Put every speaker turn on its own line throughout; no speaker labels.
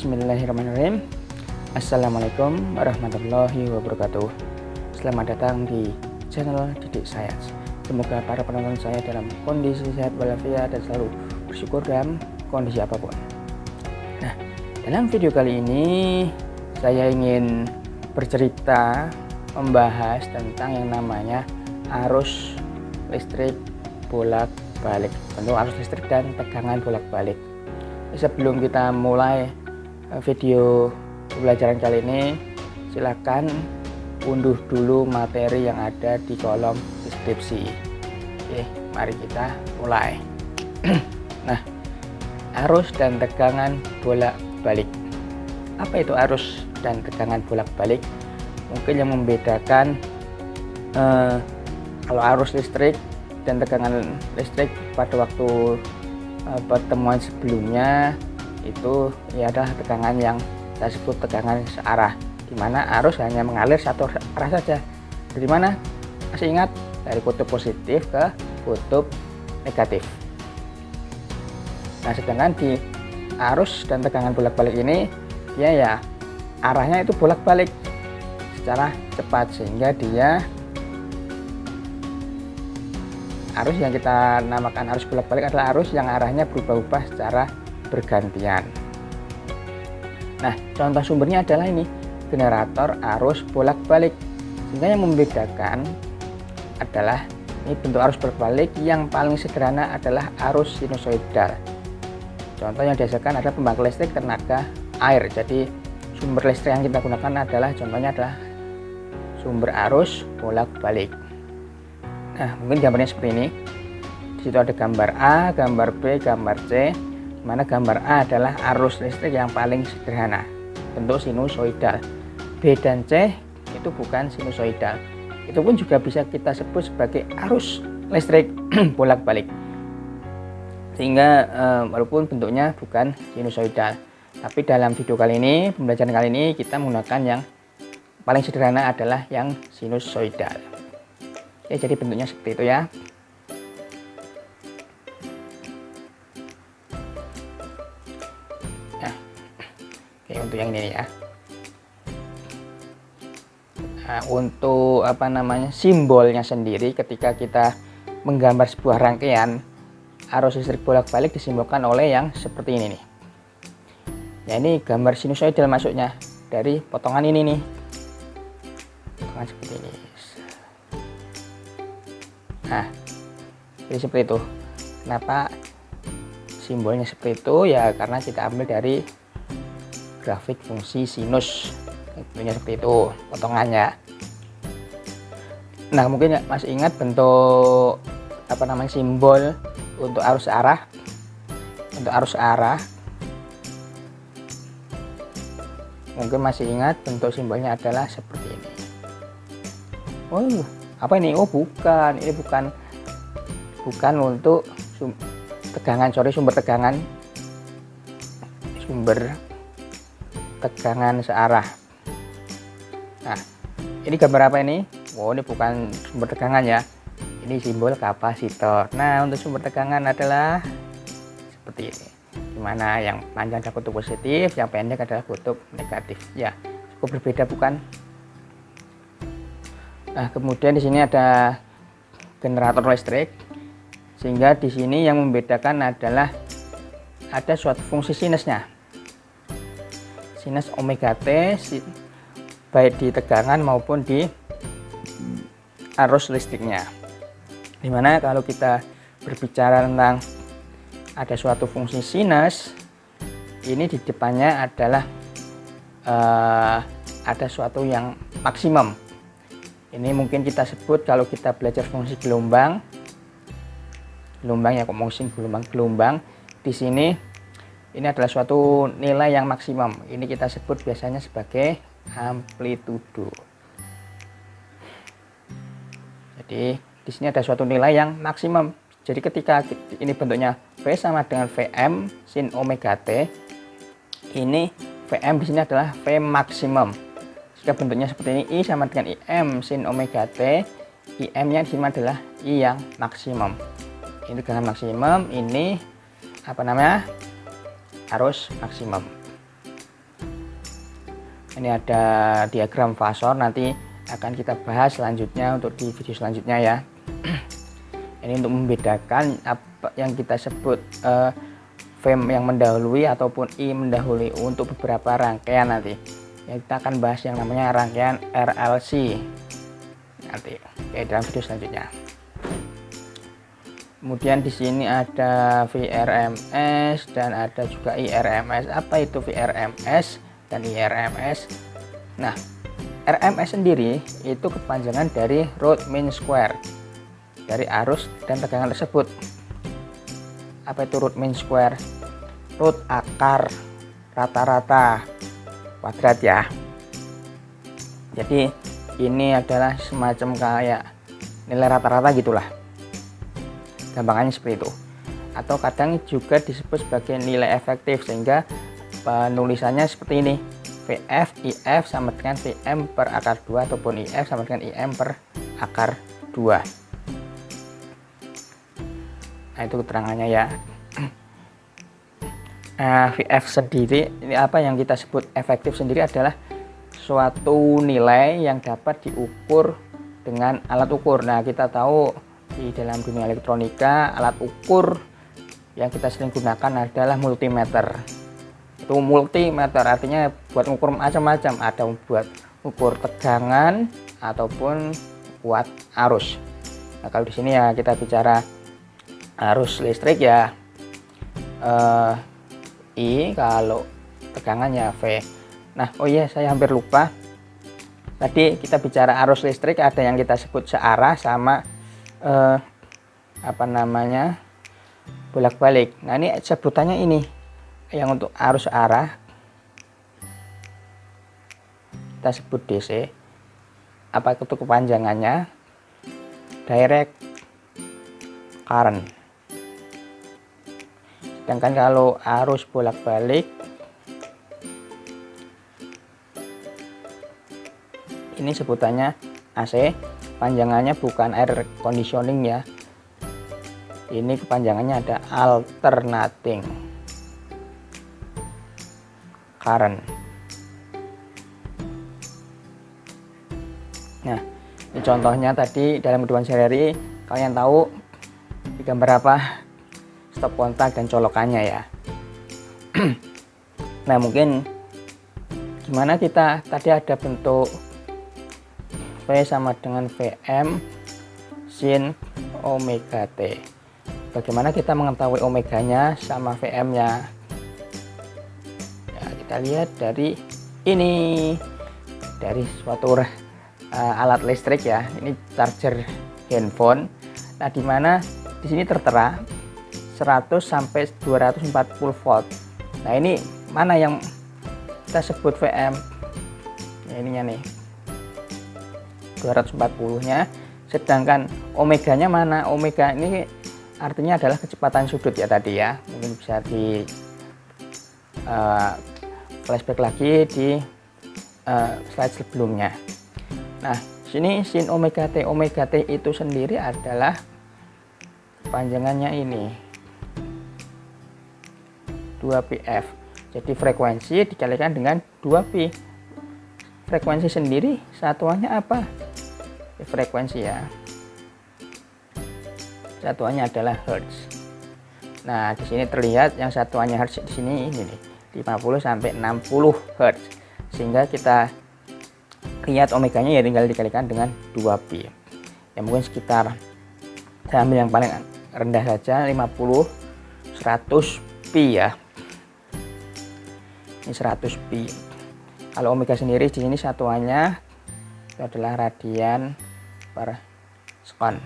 Bismillahirrahmanirrahim. Assalamualaikum warahmatullahi wabarakatuh. Selamat datang di channel Didik Science. Semoga para penonton saya dalam kondisi sehat walafiat dan selalu bersyukur dalam kondisi apapun. Nah, dalam video kali ini saya ingin bercerita membahas tentang yang namanya arus listrik bolak-balik. Tentu arus listrik dan tegangan bolak-balik. Sebelum kita mulai video pembelajaran kali ini, silakan unduh dulu materi yang ada di kolom deskripsi. Oke, mari kita mulai. Nah, arus dan tegangan bolak-balik. Apa itu arus dan tegangan bolak-balik? Mungkin yang membedakan kalau arus listrik dan tegangan listrik pada waktu pertemuan sebelumnya itu ya adalah tegangan yang kita sebut tegangan searah, di mana arus hanya mengalir satu arah saja. Dari mana? Masih ingat? Dari kutub positif ke kutub negatif. Nah, sedangkan di arus dan tegangan bolak-balik ini dia ya arahnya itu bolak-balik secara cepat, sehingga dia arus yang kita namakan arus bolak-balik adalah arus yang arahnya berubah-ubah secara bergantian. Nah, contoh sumbernya adalah ini, generator arus bolak-balik. Sehingga yang membedakan adalah ini bentuk arus bolak-balik yang paling sederhana adalah arus sinusoidal. Contoh yang dihasilkan adalah pembangkit listrik tenaga air. Jadi sumber listrik yang kita gunakan contohnya adalah sumber arus bolak-balik. Nah, mungkin gambarnya seperti ini. Di situ ada gambar A, gambar B, gambar C. Di mana gambar A adalah arus listrik yang paling sederhana, bentuk sinusoidal. B dan C itu bukan sinusoidal. Itu pun juga bisa kita sebut sebagai arus listrik bolak-balik. Sehingga walaupun bentuknya bukan sinusoidal, tapi dalam video kali ini, pembelajaran kali ini kita menggunakan yang paling sederhana adalah yang sinusoidal. Ya, jadi bentuknya seperti itu ya. Nah, oke, untuk yang ini ya. Nah, untuk simbolnya sendiri ketika kita menggambar sebuah rangkaian arus listrik bolak-balik disimbolkan oleh yang seperti ini nih. Ya, ini gambar sinusoidal masuknya dari potongan ini nih. Potongan seperti ini. Nah, jadi seperti itu. Kenapa simbolnya seperti itu? Ya karena kita ambil dari grafik fungsi sinus. Bentuknya seperti itu potongannya. Nah, mungkin masih ingat bentuk simbol untuk arus arah. Untuk arus arah mungkin masih ingat bentuk simbolnya adalah seperti ini. Oh, apa ini? Oh, bukan, ini bukan untuk sumber tegangan searah. Nah, ini gambar apa ini? Oh, ini bukan sumber tegangan ya, ini simbol kapasitor. Nah, untuk sumber tegangan adalah seperti ini, dimana yang panjang adalah kutub positif, yang pendek adalah kutub negatif. Ya, cukup berbeda bukan? Nah, kemudian di sini ada generator listrik, sehingga di sini yang membedakan adalah ada suatu fungsi sinusnya, sinus omega T, baik di tegangan maupun di arus listriknya. Dimana kalau kita berbicara tentang ada suatu fungsi sinus, ini di depannya adalah ada suatu yang maksimum. Ini mungkin kita sebut kalau kita belajar fungsi gelombang ya, fungsi gelombang. Di sini ini adalah suatu nilai yang maksimum. Ini kita sebut biasanya sebagai amplitudo. Jadi di sini ada suatu nilai yang maksimum. Jadi ketika ini bentuknya V sama dengan Vm sin omega T, ini Vm di sini adalah V maksimum. Jika bentuknya seperti ini, I sama dengan Im sin omega T, Im-nya di sini adalah I yang maksimum. Ini tegangan maksimum, ini arus maksimum. Ini ada diagram fasor, nanti akan kita bahas selanjutnya untuk di video selanjutnya ya. Ini untuk membedakan apa yang kita sebut VEM yang mendahului ataupun I mendahului untuk beberapa rangkaian nanti. Ya, kita akan bahas yang namanya rangkaian RLC nanti dalam video selanjutnya. Kemudian di sini ada VRMS dan ada juga IRMS. Apa itu VRMS dan IRMS? Nah, RMS sendiri itu kepanjangan dari root mean square, dari arus dan tegangan tersebut. Apa itu root mean square? Root akar rata-rata kuadrat ya. Jadi ini adalah semacam kayak nilai rata-rata gitulah, gampangannya seperti itu. Atau kadang juga disebut sebagai nilai efektif, sehingga penulisannya seperti ini: VF IF sama dengan VM per akar 2 ataupun IF sama dengan IM per akar 2. Nah, itu keterangannya ya. VF sendiri, ini apa yang kita sebut efektif sendiri adalah suatu nilai yang dapat diukur dengan alat ukur. Nah, kita tahu di dalam dunia elektronika alat ukur yang kita sering gunakan adalah multimeter. Itu multimeter artinya buat ukur macam-macam, ada buat ukur tegangan ataupun buat arus. Nah, kalau di sini ya kita bicara arus listrik ya I, kalau tegangannya V. Nah, oh iya, saya hampir lupa. Tadi kita bicara arus listrik, ada yang kita sebut searah sama bolak-balik. Nah, ini sebutannya ini yang untuk arus arah kita sebut DC. Apa itu kepanjangannya? Direct current. Sedangkan kalau arus bolak-balik ini sebutannya AC. Panjangannya bukan air conditioning ya, ini kepanjangannya ada alternating current. Nah, ini contohnya tadi dalam kehidupan sehari-hari, kalian tahu di gambar apa? Stop kontak dan colokannya ya. Nah, mungkin gimana kita tadi ada bentuk V sama dengan VM sin omega T. Bagaimana kita mengetahui omeganya sama VM-nya? Ya, kita lihat dari ini, dari suatu alat listrik ya. Ini charger handphone. Nah, dimana di sini tertera 100 sampai 240 volt. Nah, ini mana yang kita sebut VM? Ya, ininya nih, 240-nya. Sedangkan omeganya mana? Omega ini artinya adalah kecepatan sudut ya tadi ya. Mungkin bisa di flashback lagi di slide sebelumnya. Nah, sini sin omega T. Omega T itu sendiri adalah panjangannya ini 2πf. Jadi frekuensi dikalikan dengan 2pi. Frekuensi sendiri satuannya apa? Frekuensi ya. Satuannya adalah hertz. Nah, di sini terlihat yang satuannya hertz di sini ini nih, 50 sampai 60 hertz. Sehingga kita lihat omeganya ya tinggal dikalikan dengan 2pi. Ya mungkin sekitar, saya ambil yang paling rendah saja, 50 100 pi ya. Ini 100 pi. Kalau omega sendiri di sini satuannya itu adalah radian per sekon.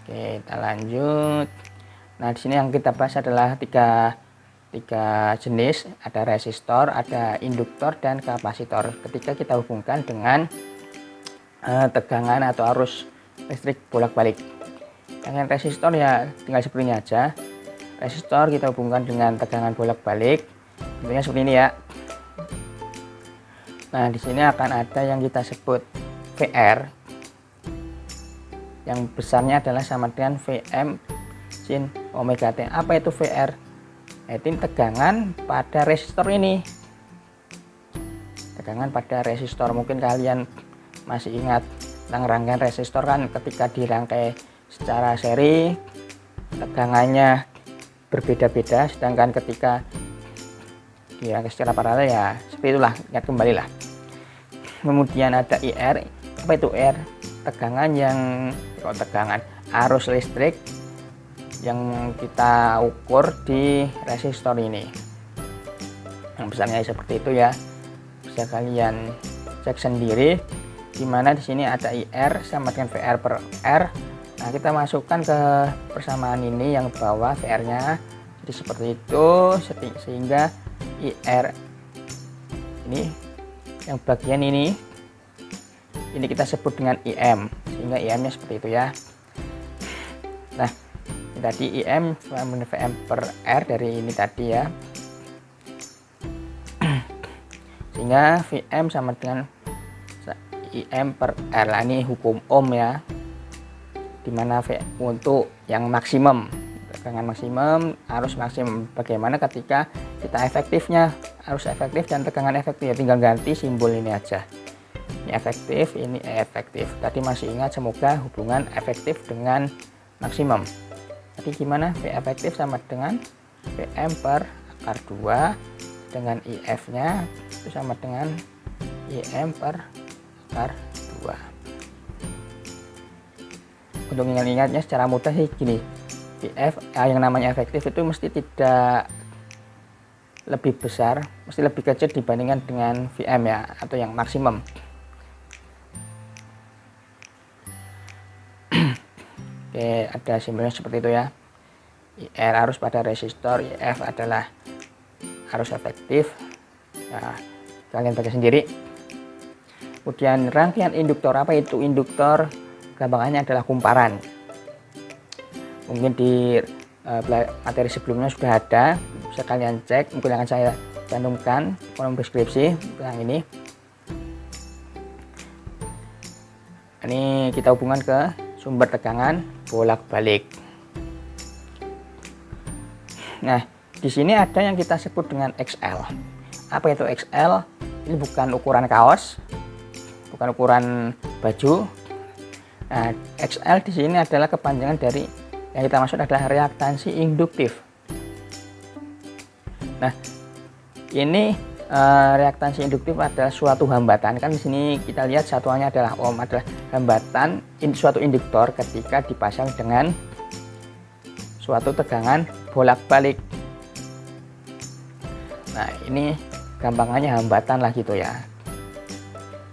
Oke, kita lanjut. Nah, di sini yang kita bahas adalah tiga jenis, ada resistor, ada induktor, dan kapasitor. Ketika kita hubungkan dengan tegangan atau arus listrik bolak-balik. Dengan resistor ya tinggal seperti ini aja. Resistor kita hubungkan dengan tegangan bolak-balik, bentuknya seperti ini ya. Nah, di sini akan ada yang kita sebut VR, yang besarnya adalah sama dengan VM sin omega T. Apa itu VR? Yaitu tegangan pada resistor ini. Tegangan pada resistor, mungkin kalian masih ingat tentang rangkaian resistor kan, ketika dirangkai secara seri tegangannya berbeda-beda, sedangkan ketika dirangkai secara paralel ya seperti itulah, ingat kembali lah. Kemudian ada IR. Apa itu IR? Tegangan arus listrik yang kita ukur di resistor ini. Yang besarnya seperti itu ya, bisa kalian cek sendiri, dimana di sini ada IR sama dengan VR per R. Nah, kita masukkan ke persamaan ini yang bawah VR-nya jadi seperti itu, sehingga IR ini yang bagian ini kita sebut dengan IM, sehingga IM-nya seperti itu ya. Nah, ini tadi IM sama VM per R dari ini tadi ya, sehingga VM sama dengan IM per R. Nah, ini hukum Ohm ya, dimana untuk yang maksimum, tegangan maksimum, arus maksimum. Bagaimana ketika kita efektifnya, arus efektif dan tegangan efektif, ya tinggal ganti simbol ini aja. Ini efektif, ini efektif. Tadi masih ingat, semoga hubungan efektif dengan maksimum. Tadi gimana? V efektif sama dengan VM per akar 2, dengan IF-nya itu sama dengan IM per akar 2. Untuk ingat-ingatnya secara mudah sih gini, VF yang namanya efektif itu mesti tidak lebih besar, mesti lebih kecil dibandingkan dengan VM ya, atau yang maksimum. Oke, ada simbolnya seperti itu ya. IR arus pada resistor, IF adalah arus efektif. Nah, kalian baca sendiri. Kemudian rangkaian induktor. Apa itu induktor? Gampangannya adalah kumparan. Mungkin di materi sebelumnya sudah ada, bisa kalian cek. Mungkin akan saya cantumkan kolom deskripsi yang ini. Ini kita hubungkan ke sumber tegangan bolak-balik. Nah, di sini ada yang kita sebut dengan XL. Apa itu XL? Ini bukan ukuran kaos, bukan ukuran baju. Nah, XL di sini adalah kepanjangan dari yang kita maksud adalah reaktansi induktif. Nah, ini reaktansi induktif adalah suatu hambatan. Kan di sini kita lihat satuannya adalah ohm, adalah hambatan suatu induktor ketika dipasang dengan suatu tegangan bolak-balik. Nah, ini gampangannya hambatan lah gitu ya.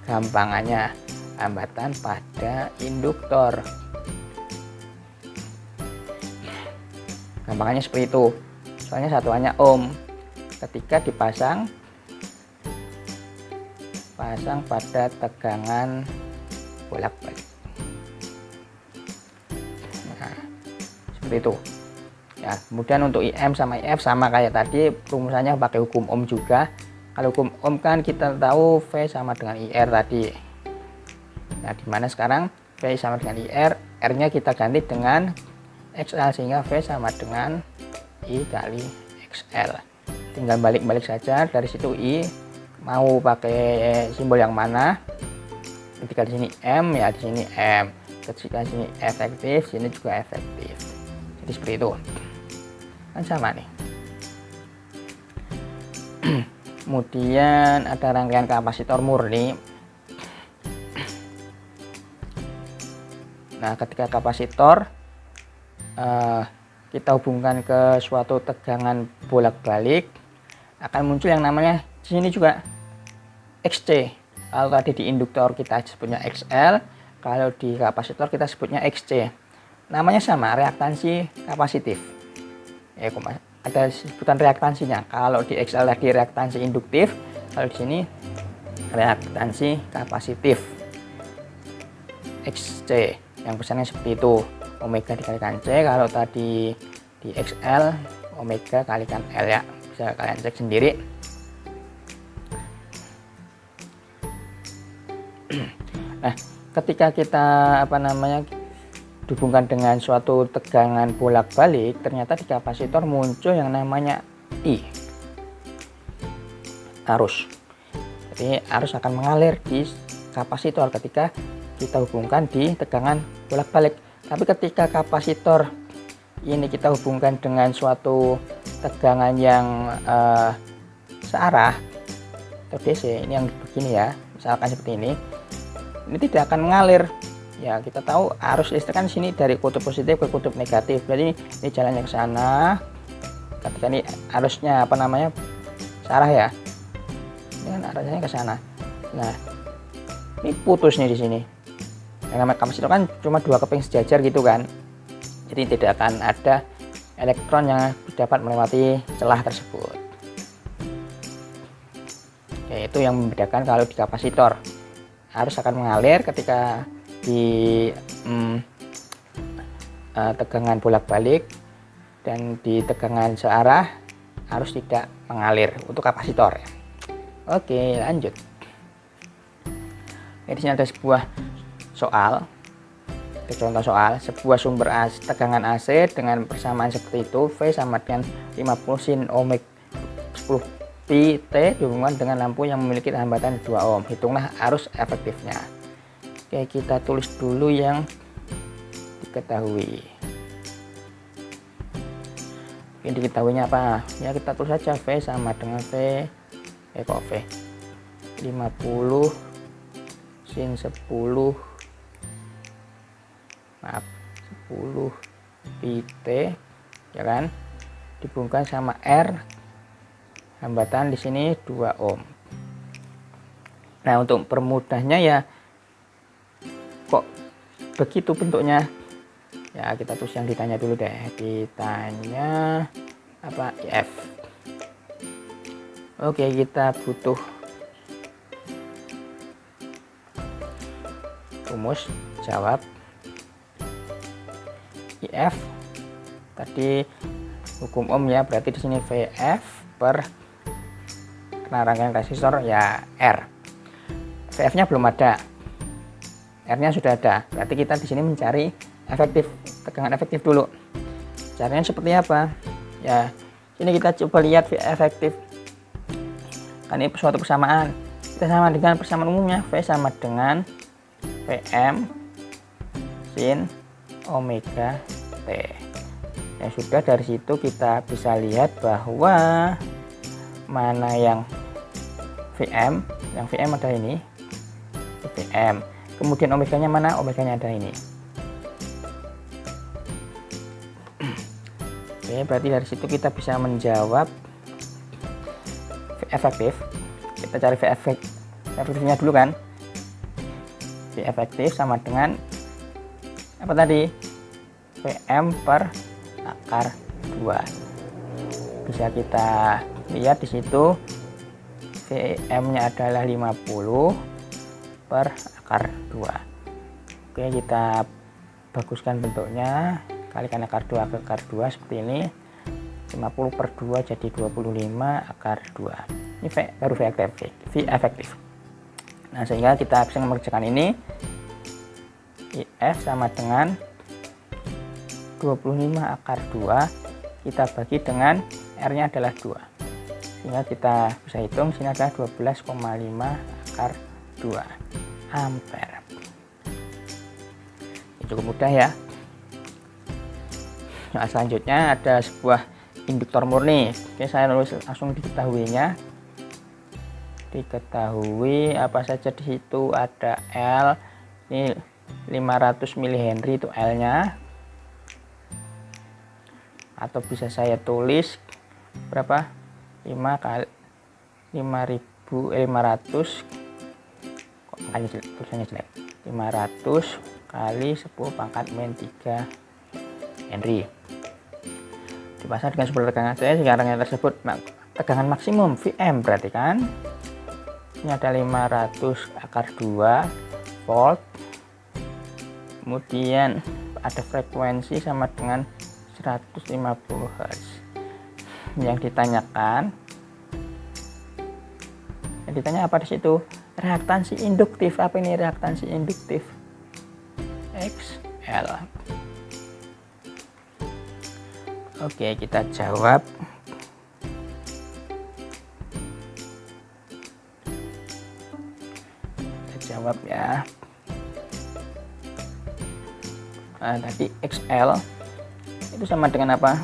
Gampangannya hambatan pada induktor. Gampangannya seperti itu. Soalnya satuannya ohm. Ketika dipasang pada tegangan bolak-balik. Nah, seperti itu. Ya, kemudian untuk IM sama IF sama kayak tadi, rumusannya pakai hukum Ohm juga. Kalau hukum Ohm kan kita tahu V sama dengan IR tadi. Nah, dimana sekarang V sama dengan IR, R-nya kita ganti dengan XL, sehingga V sama dengan I kali XL. Tinggal balik-balik saja, dari situ I mau pakai simbol yang mana. Ketika di sini M ya di sini M, ketika di sini efektif, sini juga efektif. Jadi seperti itu. Kan sama nih. Kemudian ada rangkaian kapasitor murni. Nah, ketika kapasitor kita hubungkan ke suatu tegangan bolak-balik, akan muncul yang namanya di sini juga XC. Kalau tadi di induktor kita sebutnya XL, kalau di kapasitor kita sebutnya XC. Namanya sama, reaktansi kapasitif. Ya, ada sebutan reaktansinya. Kalau di XL tadi reaktansi induktif, kalau di sini reaktansi kapasitif. XC yang besarnya seperti itu, omega dikalikan C. Kalau tadi di XL, omega kalikan L ya, bisa kalian cek sendiri. Nah, ketika kita dihubungkan dengan suatu tegangan bolak-balik, ternyata di kapasitor muncul yang namanya I, arus. Jadi arus akan mengalir di kapasitor ketika kita hubungkan di tegangan bolak-balik. Tapi ketika kapasitor ini kita hubungkan dengan suatu tegangan yang searah atau DC, ini yang begini ya, misalkan seperti ini tidak akan mengalir. Ya, kita tahu arus listrik kan sini dari kutub positif ke kutub negatif, berarti ini jalannya ke sana. Ketika ini arusnya searah ya, ini kan arahnya ke sana. Nah, ini putus nih di sini. Yang namanya kapasitor kan cuma dua keping sejajar gitu kan, jadi tidak akan ada elektron yang dapat melewati celah tersebut. Yaitu yang membedakan kalau di kapasitor arus akan mengalir ketika di tegangan bolak-balik, dan di tegangan searah arus tidak mengalir untuk kapasitor. Oke, lanjut. Di sini ada sebuah soal, contoh soal, sebuah sumber tegangan AC dengan persamaan seperti itu, V sama dengan 50 sin ohmik 10 pi T dihubungkan dengan lampu yang memiliki hambatan 2 ohm. Hitunglah arus efektifnya. Oke, kita tulis dulu yang diketahui. Oke, diketahuinya apa? Ya, kita tulis saja V sama dengan V 50 sin 10 pi T, ya kan, dihubungkan sama R, hambatan di sini 2 ohm. Nah, untuk permudahnya ya, kok begitu bentuknya, ya kita tulis yang ditanya dulu deh. Ditanya apa? IF. Oke, kita butuh rumus. Jawab. IF tadi hukum ohm ya, berarti di sini VF per karena rangkaian resistor ya R. VF-nya belum ada, R-nya sudah ada, berarti kita di sini mencari efektif, tegangan efektif dulu. Caranya seperti apa? Ya, sini kita coba lihat V efektif. Kan ini suatu persamaan. Kita sama dengan persamaan umumnya, V sama dengan Vm sin omega T. Ya sudah, dari situ kita bisa lihat bahwa mana yang Vm, yang Vm ada ini, Vm. Kemudian omeganya mana? Omeganya ada ini. Oke, berarti dari situ kita bisa menjawab V efektif. Kita cari V efektifnya dulu kan. V efektif sama dengan apa tadi? Vm per akar 2. Bisa kita lihat di situ Vm-nya adalah 50 per akar 2. Oke, kita baguskan bentuknya. Kalikan akar 2 ke akar 2 seperti ini. 50 per 2 jadi 25 akar 2. Ini baru V efektif. Nah, sehingga kita bisa mengerjakan ini. IF sama dengan 25 akar 2 kita bagi dengan R-nya adalah 2, sehingga kita bisa hitung sini adalah 12,5 akar 2 ampere. Ini cukup mudah ya. Nah, selanjutnya ada sebuah induktor murni. Oke, saya nulis langsung diketahuinya. Diketahui apa saja di situ, ada L, ini 500 mH itu L-nya, atau bisa saya tulis berapa, 5 kali 500, kok angkanya jelek, tulisannya jelek, 500 kali 10 pangkat min 3 Henry dipasang dengan sumber tegangan C. Sekarang yang tersebut tegangan maksimum Vm, berarti kan ini ada 500 akar 2 volt. Kemudian ada frekuensi sama dengan 150 Hz. Yang ditanya apa di situ? Reaktansi induktif. Apa ini reaktansi induktif? XL. Oke, kita jawab. jawab ya. Nah, tadi XL itu sama dengan apa?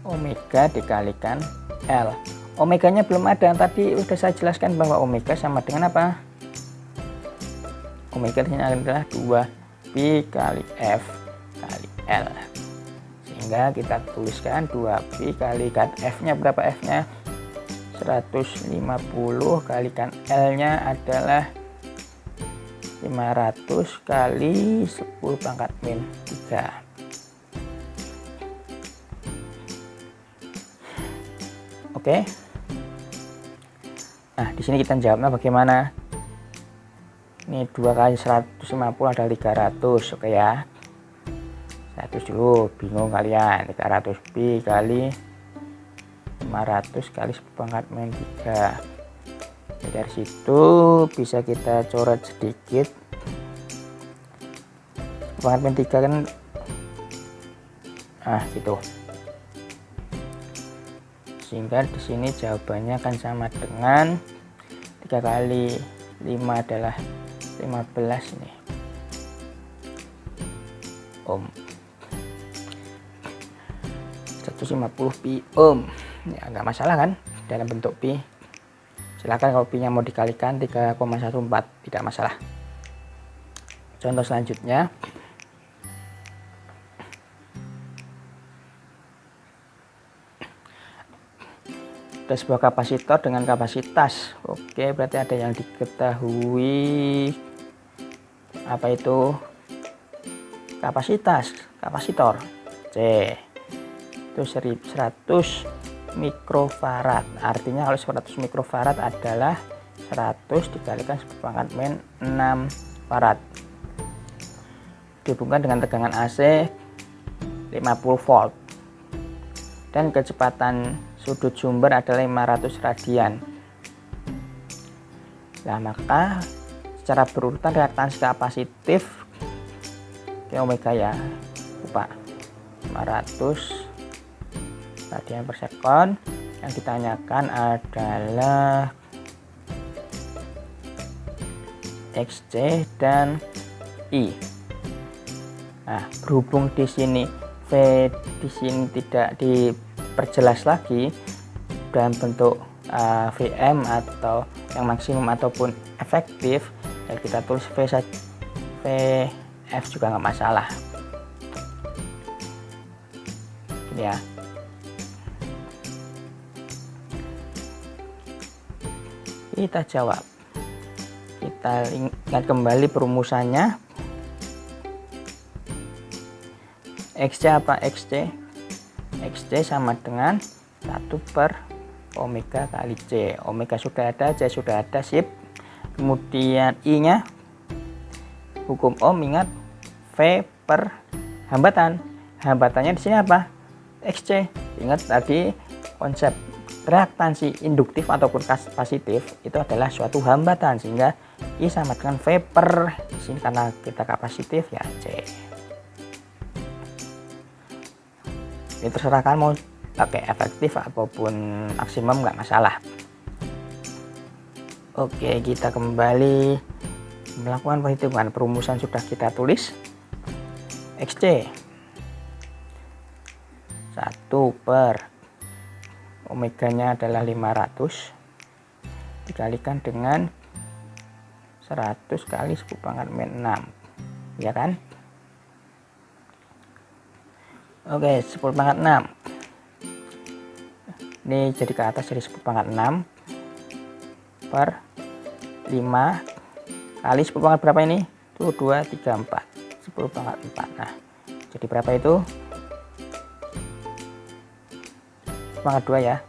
Omega dikalikan L. Omeganya belum ada, tadi udah saya jelaskan bahwa omega sama dengan apa? Omega ini adalah 2pi kali F kali L, sehingga kita tuliskan 2pi kalikan F nya berapa? F nya 150 kalikan L nya adalah 500 kali 10 pangkat min 3. Oke. Nah, di sini kita jawabnya bagaimana? Ini 2 kali 150 adalah 300. Oke ya. 100 dulu, bingung kalian. 300 pi kali 500 kali 10 pangkat min 3. Jadi dari situ bisa kita coret sedikit. 10 pangkat min 3 kan, nah gitu. Sehingga di sini jawabannya akan sama dengan 3 kali 5 adalah 15 nih ohm. 150 pi ohm ya, nggak masalah kan dalam bentuk pi. Silahkan kalau pi nya mau dikalikan 3,14 tidak masalah. Contoh selanjutnya, ada sebuah kapasitor dengan kapasitas. Oke, berarti ada yang diketahui. Apa itu? Kapasitas, kapasitor. C. Itu 100 mikrofarad. Artinya kalau 100 mikrofarad adalah 100 dikalikan 10 pangkat min 6 farad. Dihubungkan dengan tegangan AC 50 volt. Dan kecepatan sudut sumber adalah 500 radian. Nah, maka secara berurutan reaktansi kapasitif ke omega ya, lupa, 500 radian per sekon. Yang ditanyakan adalah XC dan I. Nah, berhubung di sini V di sini tidak diperjelas lagi dalam bentuk Vm atau yang maksimum ataupun efektif, ya kita tulis V saja, Vf juga nggak masalah ya. Kita jawab, kita ingat kembali perumusannya. XC apa? XC sama dengan 1 per omega kali C. Omega sudah ada, C sudah ada, sip. Kemudian I nya hukum Ohm, ingat, V per hambatan. Hambatannya di sini apa? XC. Ingat tadi konsep reaktansi induktif ataupun kapasitif itu adalah suatu hambatan, sehingga I sama dengan V per, di sini karena kita kapasitif ya, C. Ini terserah kan mau pakai efektif ataupun maksimum, nggak masalah. Oke, kita kembali melakukan perhitungan. Perumusan sudah kita tulis. XC 1 per omeganya adalah 500 dikalikan dengan 100 kali 10 pangkat min 6, ya kan? Oke, 10 pangkat 6 ini jadi ke atas, jadi 10 pangkat 6 per 5 kali 10 pangkat berapa ini? Tuh 2, 3, 4, 10 pangkat 4. Nah, jadi berapa itu? 10 pangkat 2 ya,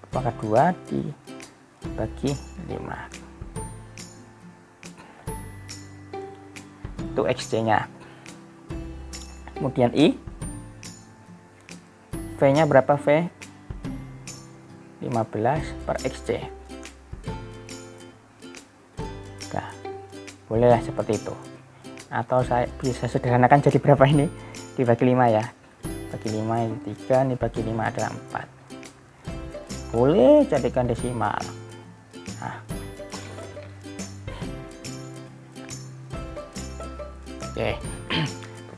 10 pangkat 2 dibagi 5. Itu XC nya. Kemudian I, V nya berapa? V 15 per XC. Nah, bolehlah seperti itu, atau saya bisa sederhanakan jadi berapa ini, dibagi 5 ya, bagi 5 ini 3, ini bagi 5 adalah 4. Boleh jadikan desimal. Nah, Oke,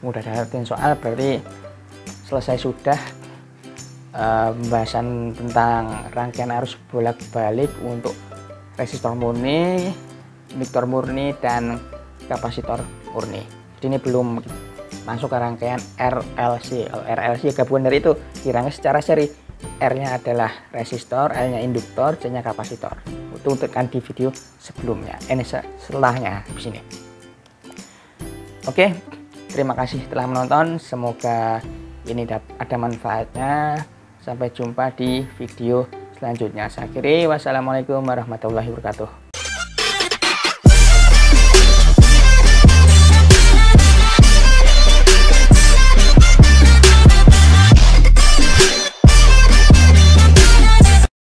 mudah dapetin soal berarti selesai sudah pembahasan tentang rangkaian arus bolak-balik untuk resistor murni, induktor murni, dan kapasitor murni. Jadi ini belum masuk ke rangkaian RLC. Kalau RLC gabungan dari itu, dirangkai secara seri. R-nya adalah resistor, L-nya induktor, C-nya kapasitor. Itu untukkan di video sebelumnya. Ini setelahnya di sini. Oke, terima kasih telah menonton. Semoga ini ada manfaatnya. Sampai jumpa di video selanjutnya. Saya akhiri, wassalamualaikum warahmatullahi wabarakatuh.